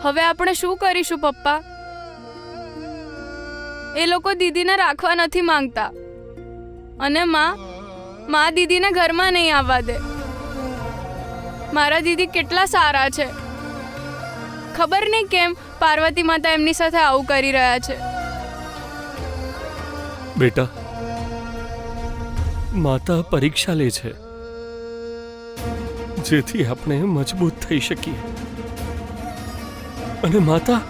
હવે આપણે શું કરીશું પપ્પા? એ લોકો દીદીને રાખવા નથી માંગતા અને માં દીદીને ઘરમાં નહીં આવવા દે. મારા દીદી કેટલા સારા છે. ખબર નહીં કેમ પાર્વતી માતા એમની સાથે આવું કરી રહ્યા છે. બેટા, માતા પરીક્ષા લે છે જેથી આપણે મજબૂત થઈ શકીએ, અને માતા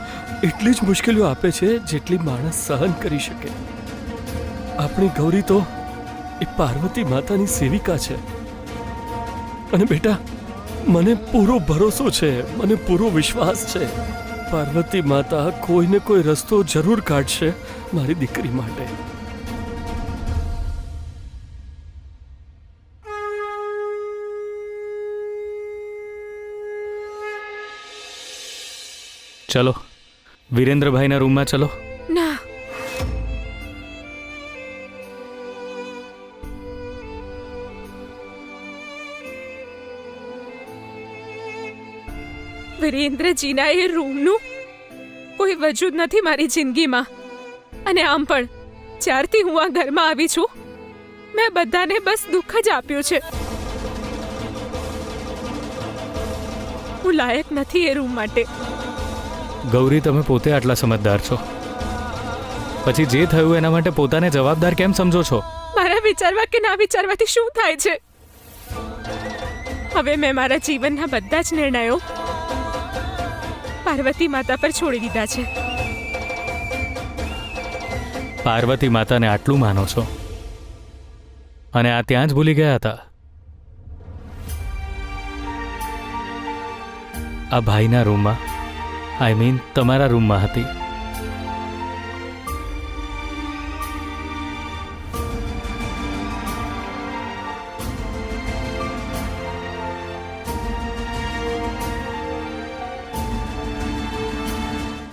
એટલી જ મુશ્કેલીઓ આપે છે જેટલી માણસ સહન કરી શકે. આપણી ગૌરી તો એ પાર્વતી માતાની સેવિકા છે. અને બેટા, મને પૂરો ભરોસો છે, મને પૂરો વિશ્વાસ છે, પાર્વતી માતા કોઈને કોઈ રસ્તો જરૂર કાઢશે મારી દીકરી માટે. ચલો વિરેન્દ્રભાઈના રૂમમાં ચલો. ના, વિરેન્દ્રજીના એ રૂમનું કોઈ વજૂદ નથી મારી જિંદગીમાં. અને આમ પણ જ્યારથી હું આ ઘરમાં આવી છું, મેં બધાને બસ દુઃખ જ આપ્યું છે. હું લાયક નથી એ રૂમ માટે. ગૌરી, તમે પોતે આટલા સમજદાર છો, પછી જે થયું એના માટે પોતાને જવાબદાર કેમ સમજો છો? મારા વિચારવા કે ના વિચારવાથી શું થાય છે? હવે મેં મારા જીવનના બધા જ નિર્ણયો પાર્વતી માતા પર છોડી દીધા છે. પાર્વતી માતાને આટલું માનો છો અને આ ત્યાં જ ભૂલી ગયા હતા? આ ભાઈના રૂમમાં, આઈ મીન તમારા રૂમમાં હતી.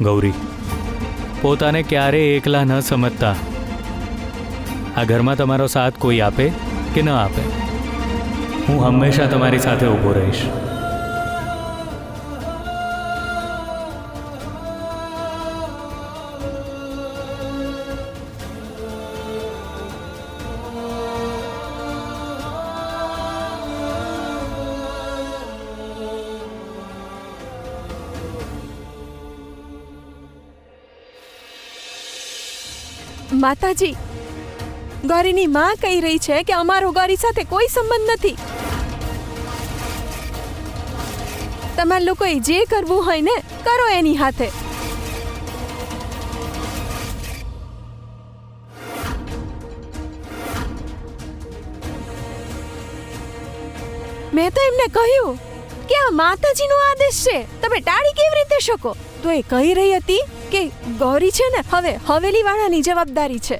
ગૌરી, પોતાને ક્યારેય એકલા ન સમજતા. આ ઘરમાં તમારો સાથ કોઈ આપે કે ન આપે, હું હંમેશા તમારી સાથે ઊભો રહીશ. માતાજી, ગૌરીની માં કહી રહી છે કે અમારો ગૌરી સાથે કોઈ સંબંધ નથી. તમારે લોકોએ જે કરવું હોય ને કરો એની હાથે. મેં તો એમને કહ્યું કે આ માતાજીનો આદેશ છે, તમે ટાળી કેવી રીતે શકો? તો એ કહી રહી હતી કે ગૌરી છે ને હવે હવેલી વાળાની જવાબદારી છે.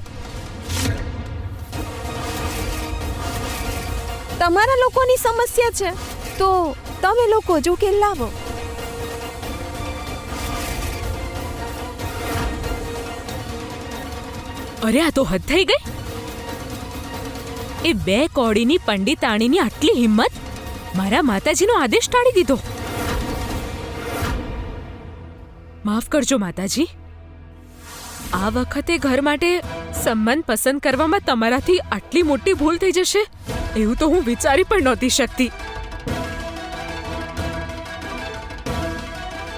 તમારા લોકોની સમસ્યા છે તો તમે લોકો જ ઉકેલ લાવો. અરે આ તો હદ થઈ ગઈ. એ બે કોડીની પંડિતાણીની આટલી હિંમત મારા માતાજીનો આદેશ ટાળી દીધો. માફ કરજો માતાજી. આ વખતે ઘર માટે સંબંધ પસંદ કરવામાં તમારાથી આટલી મોટી ભૂલ થઈ જશે એવું તો હું વિચારી પણ નહોતી શકતી.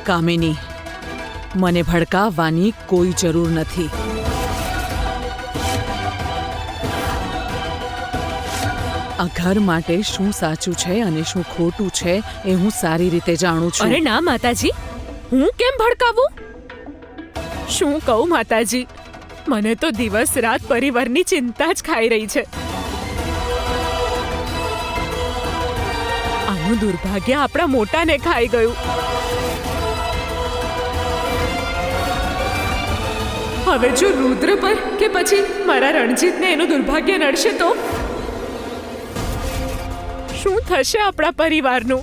કામિની, મને ભડકાવવાની કોઈ જરૂર નથી. આ ઘર માટે શું સાચું છે અને શું ખોટું છે એ હું સારી રીતે જાણું છું. અરે ના માતાજી, હું કેમ ભડકાવું? શું કહું માતાજી, મને તો દિવસ રાત પરિવારની ચિંતા જ ખાઈ રહી છે. આનું દુર્ભાગ્ય આપણા મોટાને ખાઈ ગયું. હવે જો રુદ્ર પર કે પછી મારા રણજીતને એનું દુર્ભાગ્ય નડશે તો શું થશે આપણા પરિવારનું?